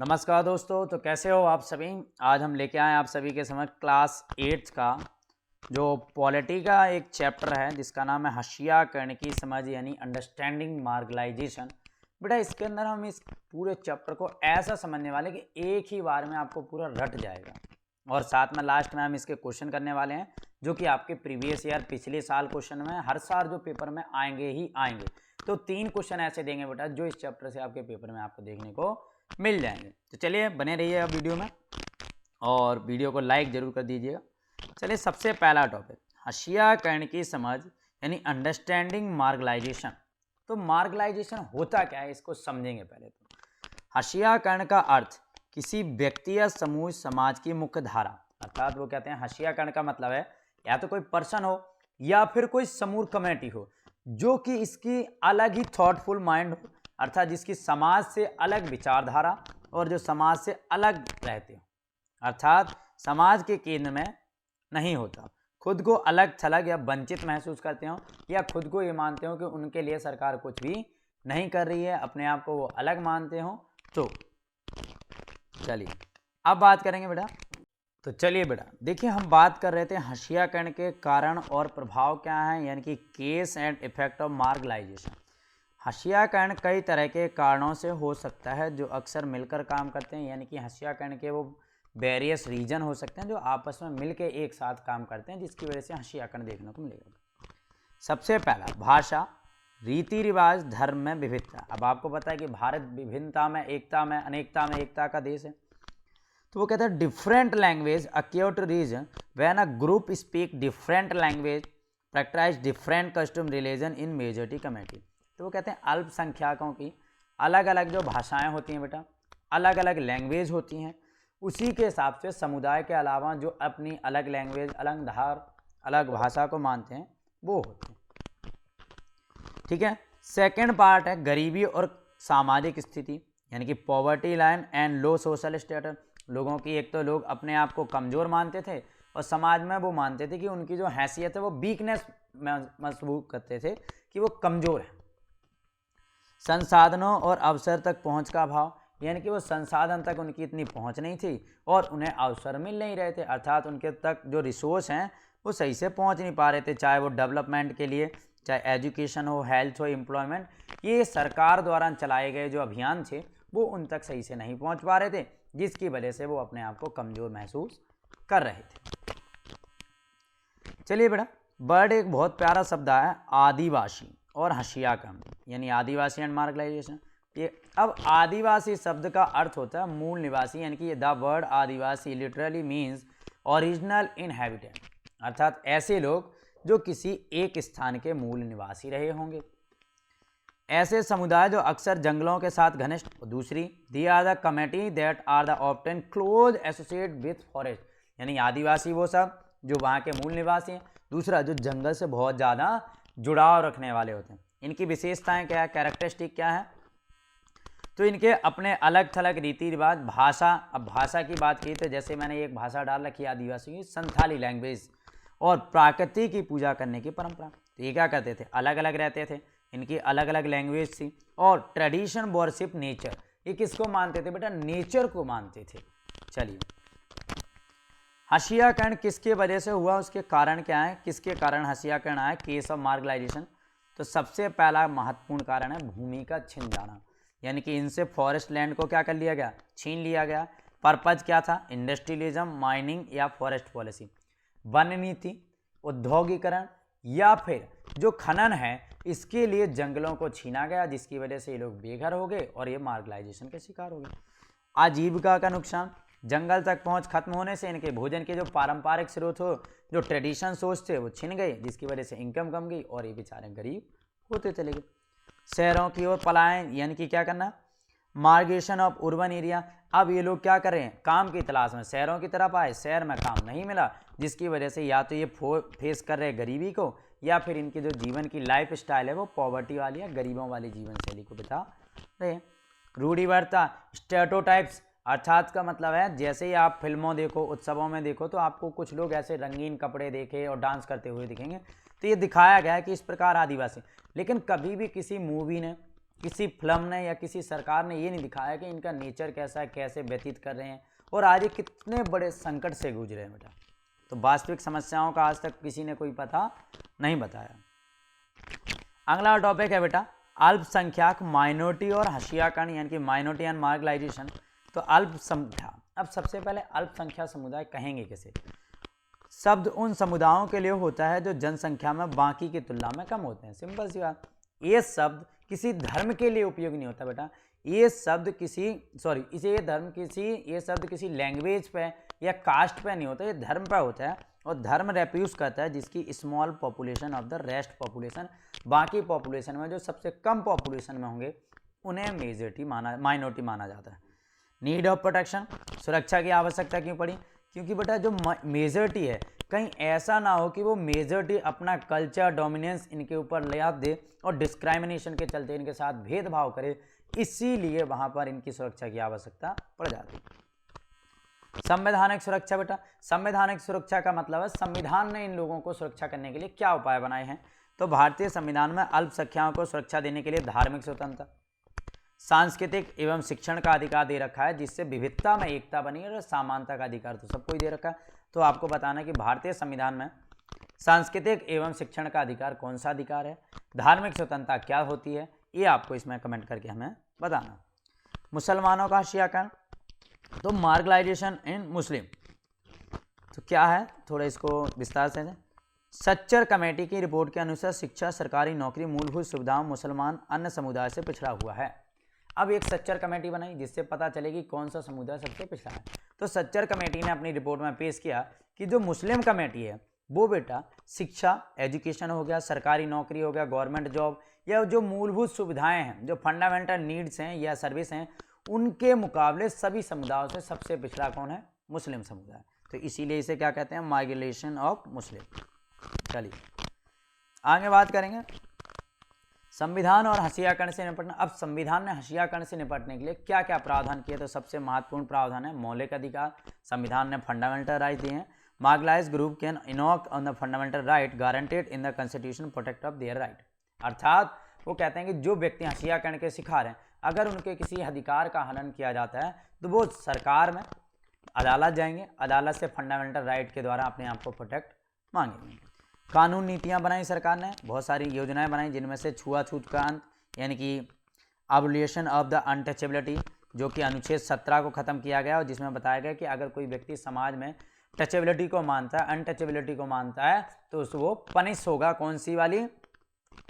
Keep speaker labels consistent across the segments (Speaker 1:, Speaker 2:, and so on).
Speaker 1: नमस्कार दोस्तों, तो कैसे हो आप सभी। आज हम लेके आए आप सभी के समझ क्लास 8 का जो पॉलिटी का एक चैप्टर है जिसका नाम है हाशिया कर्ण की समझ यानी अंडरस्टैंडिंग मार्गलाइजेशन। बेटा इसके अंदर हम इस पूरे चैप्टर को ऐसा समझने वाले कि एक ही बार में आपको पूरा रट जाएगा और साथ में लास्ट में हम इसके क्वेश्चन करने वाले हैं जो कि आपके प्रीवियस ईयर पिछले साल क्वेश्चन में हर साल जो पेपर में आएंगे ही आएंगे। तो 3 क्वेश्चन ऐसे देंगे बेटा जो इस चैप्टर से आपके पेपर में आपको देखने को मिल जाएंगे। तो चलिए बने रहिए अब वीडियो में और वीडियो को लाइक जरूर कर दीजिएगा। चलिए सबसे पहला टॉपिक हाशिया कर्ण की समझ यानी अंडरस्टैंडिंग मार्गलाइजेशन। तो मार्गलाइजेशन होता क्या है इसको समझेंगे पहले। तो हाशिया कर्ण का अर्थ किसी व्यक्ति या समूह समाज की मुख्य धारा, अर्थात वो कहते हैं हाशिया कर्ण का मतलब है या तो कोई पर्सन हो या फिर कोई समूह कमेटी हो जो कि इसकी अलग ही थॉटफुल माइंड हो, अर्थात जिसकी समाज से अलग विचारधारा और जो समाज से अलग रहते हो, अर्थात समाज के केंद्र में नहीं होता, खुद को अलग थलग या वंचित महसूस करते हो या खुद को ये मानते हो कि उनके लिए सरकार कुछ भी नहीं कर रही है, अपने आप को वो अलग मानते हो। तो चलिए अब बात करेंगे बेटा। तो चलिए बेटा देखिए हम बात कर रहे थे हाशिया कर्ण के कारण और प्रभाव क्या है यानी कि केस एंड इफेक्ट ऑफ मार्गलाइजेशन। हाशिया कर्ण कई तरह के कारणों से हो सकता है जो अक्सर मिलकर काम करते हैं, यानी कि हाशिया कर्ण के वो वेरियस रीजन हो सकते हैं जो आपस में मिलकर एक साथ काम करते हैं जिसकी वजह से हाशिया कर्ण देखने को मिलेगा। सबसे पहला भाषा, रीति रिवाज, धर्म में विविधता। अब आपको पता है कि भारत विभिन्नता में एकता में अनेकता में एकता का देश है। तो वो कहते हैं different language occur to region when a group speak different language practice different custom religion in majority community. तो वो कहते हैं अल्पसंख्यकों की अलग अलग जो भाषाएं होती हैं बेटा, अलग अलग लैंग्वेज होती हैं, उसी के हिसाब से समुदाय के अलावा जो अपनी अलग लैंग्वेज अलग धार अलग भाषा को मानते हैं वो होते हैं। ठीक है। सेकेंड पार्ट है गरीबी और सामाजिक स्थिति यानी कि poverty line and low social status. लोगों की एक तो लोग अपने आप को कमज़ोर मानते थे और समाज में वो मानते थे कि उनकी जो हैसियत है वो वीकनेस महसूस करते थे कि वो कमज़ोर है। संसाधनों और अवसर तक पहुंच का अभाव यानी कि वो संसाधन तक उनकी इतनी पहुंच नहीं थी और उन्हें अवसर मिल नहीं रहे थे, अर्थात उनके तक जो रिसोर्स हैं वो सही से पहुंच नहीं पा रहे थे, चाहे वो डेवलपमेंट के लिए, चाहे एजुकेशन हो, हेल्थ हो, एम्प्लॉयमेंट, ये सरकार द्वारा चलाए गए जो अभियान थे वो उन तक सही से नहीं पहुंच पा रहे थे जिसकी वजह से वो अपने आप को कमज़ोर महसूस कर रहे थे। चलिए बेटा वर्ड एक बहुत प्यारा शब्द है आदिवासी और हाशिया कर्ण यानी आदिवासी एंड मार्गलाइजेशन। ये अब आदिवासी शब्द का अर्थ होता है मूल निवासी यानी कि the word Adivasi literally means original inhabitant, अर्थात ऐसे लोग जो किसी एक स्थान के मूल निवासी रहे होंगे। ऐसे समुदाय जो अक्सर जंगलों के साथ घनिष्ठ। दूसरी they are the community that are the often close associate with forest यानी आदिवासी वो सब जो वहाँ के मूल निवासी हैं। दूसरा जो जंगल से बहुत ज़्यादा जुड़ाव रखने वाले होते हैं। इनकी विशेषताएं क्या है, कैरेक्टरिस्टिक क्या है, तो इनके अपने अलग थलग रीति रिवाज, भाषा। अब भाषा की बात की तो जैसे मैंने एक भाषा डाल रखी है आदिवासी की संथाली लैंग्वेज, और प्रकृति की पूजा करने की परंपरा। तो ये क्या करते थे, अलग अलग रहते थे, इनकी अलग अलग लैंग्वेज थी। और ट्रेडिशन वर्शिप नेचर, ये किसको मानते थे बेटा, नेचर को मानते थे। चलिए हाशिया कर्ण किसके वजह से हुआ, उसके कारण क्या है, किसके कारण हाशिया कर्ण आया, केस ऑफ मार्गलाइजेशन। तो सबसे पहला महत्वपूर्ण कारण है भूमि का छिन जाना, यानी कि इनसे फॉरेस्ट लैंड को क्या कर लिया गया, छीन लिया गया। पर्पज क्या था, इंडस्ट्रियलिज्म, माइनिंग या फॉरेस्ट पॉलिसी, वन नीति, औद्योगिकरण या फिर जो खनन है इसके लिए जंगलों को छीना गया जिसकी वजह से ये लोग बेघर हो गए और ये मार्गलाइजेशन के शिकार हो गए। आजीविका का नुकसान, जंगल तक पहुंच खत्म होने से इनके भोजन के जो पारंपरिक स्रोत हो, जो ट्रेडिशन सोर्स थे वो छिन गए जिसकी वजह से इनकम कम गई और ये बेचारे गरीब होते चले गए। शहरों की ओर पलायन यानी कि क्या करना, मार्गेशन ऑफ अर्बन एरिया। अब ये लोग क्या कर रहे हैं, काम की तलाश में शहरों की तरफ आए, शहर में काम नहीं मिला जिसकी वजह से या तो ये फेस कर रहे हैं गरीबी को या फिर इनकी जो जीवन की लाइफ स्टाइल है वो पॉवर्टी वाली या गरीबों वाली जीवन शैली को बिता रहे। रूढ़िवादिता, स्टेरियोटाइप्स, अर्थात का मतलब है जैसे ही आप फिल्मों देखो, उत्सवों में देखो तो आपको कुछ लोग ऐसे रंगीन कपड़े देखे और डांस करते हुए दिखेंगे, तो ये दिखाया गया है कि इस प्रकार आदिवासी। लेकिन कभी भी किसी मूवी ने किसी फिल्म ने या किसी सरकार ने ये नहीं दिखाया कि इनका नेचर कैसा है, कैसे व्यतीत कर रहे हैं और आज ये कितने बड़े संकट से गुजरे हैं बेटा। तो वास्तविक समस्याओं का आज तक किसी ने कोई पता नहीं बताया। अगला टॉपिक है बेटा अल्पसंख्यक, माइनॉरिटी और हशियाकरण यानी कि माइनॉरिटी एंड मार्जिनलाइजेशन। तो अल्पसंख्या, अब सबसे पहले अल्पसंख्यक समुदाय कहेंगे किसे? शब्द उन समुदायों के लिए होता है जो जनसंख्या में बाकी की तुलना में कम होते हैं। सिंपल सी बात। ये शब्द किसी धर्म के लिए उपयोग नहीं होता बेटा। ये शब्द ये शब्द किसी लैंग्वेज पे या कास्ट पे नहीं होता, ये धर्म पे होता है। और धर्म रेप्यूज करता है जिसकी small population of the rest population, बाकी पॉपुलेशन में जो सबसे कम पॉपुलेशन में होंगे उन्हें माइनॉरिटी माना जाता है। नीड ऑफ प्रोटेक्शन, सुरक्षा की आवश्यकता क्यों पड़ी? क्योंकि बेटा जो मेजॉरिटी है, कहीं ऐसा ना हो कि वो मेजॉरिटी अपना कल्चर डोमिनेंस इनके ऊपर ले दे और डिस्क्राइमिनेशन के चलते इनके साथ भेदभाव करे, इसीलिए वहाँ पर इनकी सुरक्षा की आवश्यकता पड़ जाती है। संवैधानिक सुरक्षा बेटा, संवैधानिक सुरक्षा का मतलब है संविधान ने इन लोगों को सुरक्षा करने के लिए क्या उपाय बनाए हैं। तो भारतीय संविधान में अल्पसंख्यकों को सुरक्षा देने के लिए धार्मिक स्वतंत्रता, सांस्कृतिक एवं शिक्षण का अधिकार दे रखा है जिससे विविधता में एकता बनी और समानता का अधिकार तो सबको ही दे रखा है। तो आपको बताना कि भारतीय संविधान में सांस्कृतिक एवं शिक्षण का अधिकार कौन सा अधिकार है, धार्मिक स्वतंत्रता क्या होती है, ये आपको इसमें कमेंट करके हमें बताना। मुसलमानों का हशियाकरण, तो मार्जिनलाइजेशन इन मुस्लिम, तो क्या है थोड़ा इसको विस्तार से दें। सच्चर कमेटी की रिपोर्ट के अनुसार शिक्षा, सरकारी नौकरी, मूलभूत सुविधाओं मुसलमान अन्य समुदाय से पिछड़ा हुआ है। अब एक सच्चर कमेटी बनाई जिससे पता चलेगी कौन सा समुदाय सबसे पिछड़ा है। तो सच्चर कमेटी ने अपनी रिपोर्ट में पेश किया कि जो मुस्लिम कमेटी है वो बेटा शिक्षा, एजुकेशन हो गया, सरकारी नौकरी हो गया, गवर्नमेंट जॉब, या जो मूलभूत सुविधाएं हैं, जो फंडामेंटल नीड्स हैं या सर्विस हैं, उनके मुकाबले सभी समुदायों से सबसे पिछड़ा कौन है? मुस्लिम समुदाय। तो इसीलिए इसे क्या कहते हैं? Migration of Muslim. चलिए आगे बात करेंगे संविधान और हशियाकरण से निपटना। अब संविधान ने हशियाकरण से निपटने के लिए क्या क्या प्रावधान किए? तो सबसे महत्वपूर्ण प्रावधान है मौलिक अधिकार। संविधान ने फंडामेंटल राइट दिए हैं। Marginalised group can invoke on the fundamental right guaranteed in the constitution protect of their right. अर्थात वो कहते हैं कि जो व्यक्ति हशियाकरण के शिकार हैं, अगर उनके किसी अधिकार का हनन किया जाता है तो वो सरकार में अदालत जाएंगे, अदालत से फंडामेंटल राइट के द्वारा अपने आप को प्रोटेक्ट मांगेंगे। कानून नीतियां बनाई सरकार ने, बहुत सारी योजनाएं बनाई जिनमें से छुआछूत का अंत यानी कि एबॉलिशन ऑफ द अनटचेबिलिटी, जो कि अनुच्छेद 17 को खत्म किया गया और जिसमें बताया गया कि अगर कोई व्यक्ति समाज में टचेबिलिटी को मानता है, अनटचेबिलिटी को मानता है, तो वो पनिश होगा। कौन सी वाली?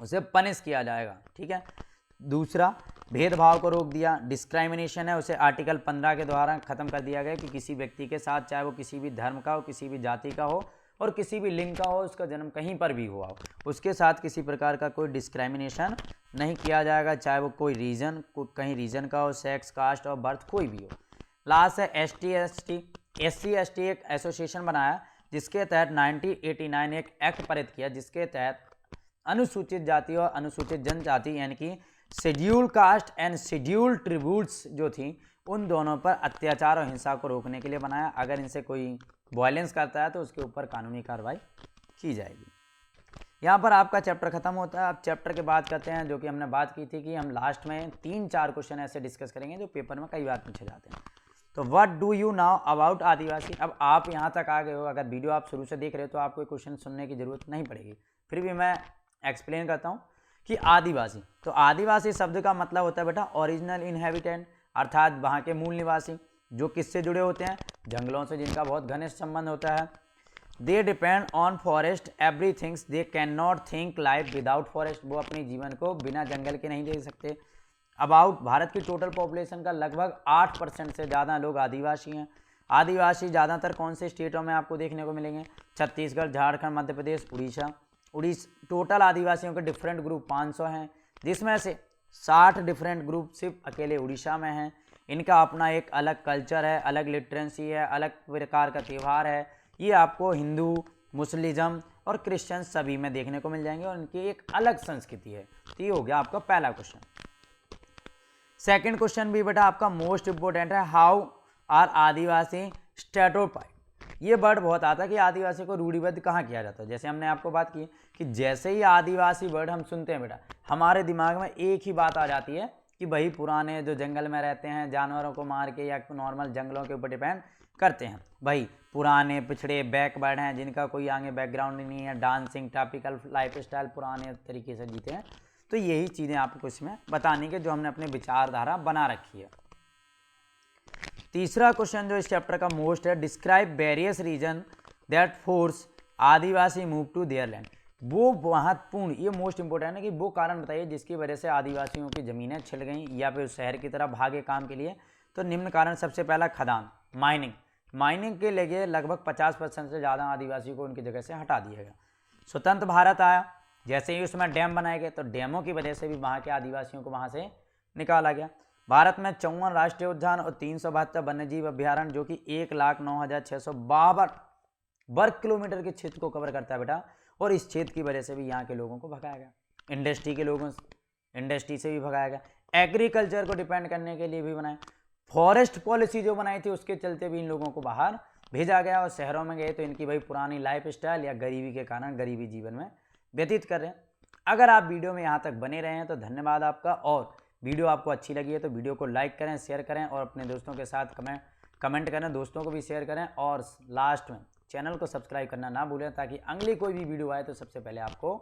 Speaker 1: उसे पनिश किया जाएगा। ठीक है। दूसरा, भेदभाव को रोक दिया। डिस्क्राइमिनेशन है उसे आर्टिकल 15 के द्वारा खत्म कर दिया गया कि किसी व्यक्ति के साथ, चाहे वो किसी भी धर्म का हो, किसी भी जाति का हो और किसी भी लिंग का हो, उसका जन्म कहीं पर भी हुआ हो, उसके साथ किसी प्रकार का कोई डिस्क्राइमिनेशन नहीं किया जाएगा, चाहे वो कोई रीजन, कहीं रीजन का हो, सेक्स, कास्ट और बर्थ कोई भी हो। लास्ट है SC/ST एक एसोसिएशन बनाया जिसके तहत 1989 एक एक्ट पारित किया जिसके तहत अनुसूचित जाति और अनुसूचित जनजाति यानी कि schedule caste and schedule tributes जो थी, उन दोनों पर अत्याचार और हिंसा को रोकने के लिए बनाया। अगर इनसे कोई वायलेंस करता है तो उसके ऊपर कानूनी कार्रवाई की जाएगी। यहाँ पर आपका चैप्टर खत्म होता है। अब चैप्टर के बाद करते हैं जो कि हमने बात की थी कि हम लास्ट में 3-4 क्वेश्चन ऐसे डिस्कस करेंगे जो पेपर में कई बार पूछे जाते हैं। तो what do you know about Adivasi. अब आप यहाँ तक आ गए हो, अगर वीडियो आप शुरू से देख रहे हो तो आपको क्वेश्चन सुनने की जरूरत नहीं पड़ेगी, फिर भी मैं एक्सप्लेन करता हूँ कि आदिवासी। तो आदिवासी शब्द का मतलब होता है बेटा ओरिजिनल इनहेबिटेंट, अर्थात वहाँ के मूल निवासी, जो किससे जुड़े होते हैं? जंगलों से, जिनका बहुत घनिष्ठ संबंध होता है। They depend on forest every things, they can not think life without forest, वो अपने जीवन को बिना जंगल के नहीं जी सकते। अबाउट भारत की टोटल पॉपुलेशन का लगभग 8% से ज़्यादा लोग आदिवासी हैं। आदिवासी ज़्यादातर कौन से स्टेटों में आपको देखने को मिलेंगे? छत्तीसगढ़, झारखंड, मध्य प्रदेश, उड़ीसा। टोटल आदिवासियों के डिफरेंट ग्रुप 500 हैं, जिसमें से 60 डिफरेंट ग्रुप सिर्फ अकेले उड़ीसा में हैं। इनका अपना एक अलग कल्चर है, अलग लिटरेसी है, अलग प्रकार का त्यौहार है। ये आपको हिंदू, मुस्लिम और क्रिश्चियन सभी में देखने को मिल जाएंगे और इनकी एक अलग संस्कृति है। तो ये हो गया आपका पहला क्वेश्चन। सेकंड क्वेश्चन भी बेटा आपका मोस्ट इंपोर्टेंट है, हाउ आर आदिवासी स्टेटोटाइप। ये वर्ड बहुत आता है कि आदिवासी को रूढ़िबद्ध कहाँ किया जाता है। जैसे हमने आपको बात की कि जैसे ही आदिवासी वर्ड हम सुनते हैं बेटा, हमारे दिमाग में एक ही बात आ जाती है कि भाई पुराने जो जंगल में रहते हैं जानवरों को मार के या नॉर्मल जंगलों के ऊपर डिपेंड करते हैं, भाई पुराने पिछड़े बैकवर्ड हैं जिनका कोई आगे बैकग्राउंड नहीं है, डांसिंग टॉपिकल लाइफ स्टाइल पुराने तरीके से जीते हैं। तो यही चीज़ें आपको इसमें बतानी कि जो हमने अपने विचारधारा बना रखी है। तीसरा क्वेश्चन जो इस चैप्टर का मोस्ट है, describe various reason that force आदिवासी मूव टू देयर लैंड। वो महत्वपूर्ण, ये मोस्ट इंपोर्टेंट है कि वो कारण बताइए जिसकी वजह से आदिवासियों की ज़मीनें छिल गई या फिर शहर की तरफ भागे काम के लिए। तो निम्न कारण, सबसे पहला खदान, माइनिंग के लिए लगभग 50% से ज़्यादा आदिवासी को उनकी जगह से हटा दिया गया। स्वतंत्र भारत आया, जैसे ही उसमें डैम बनाए गए तो डैमों की वजह से भी वहाँ के आदिवासियों को वहाँ से निकाला गया। भारत में 54 राष्ट्रीय उद्यान और 372 वन्यजीव अभ्यारण्य जो कि 1,09,652 वर्ग किलोमीटर के क्षेत्र को कवर करता है बेटा। और इस क्षेत्र की वजह से भी यहाँ के लोगों को भगाया गया, इंडस्ट्री से भी भगाया गया, एग्रीकल्चर को डिपेंड करने के लिए भी बनाए, फॉरेस्ट पॉलिसी जो बनाई थी उसके चलते भी इन लोगों को बाहर भेजा गया और शहरों में गए तो इनकी भाई पुरानी लाइफ स्टाइल या गरीबी के कारण गरीबी जीवन में व्यतीत कर रहे हैं। अगर आप वीडियो में यहाँ तक बने रहे हैं तो धन्यवाद आपका, और वीडियो आपको अच्छी लगी है तो वीडियो को लाइक करें, शेयर करें और अपने दोस्तों के साथ कमेंट करें, दोस्तों को भी शेयर करें और लास्ट में चैनल को सब्सक्राइब करना ना भूलें ताकि अगली कोई भी वीडियो आए तो सबसे पहले आपको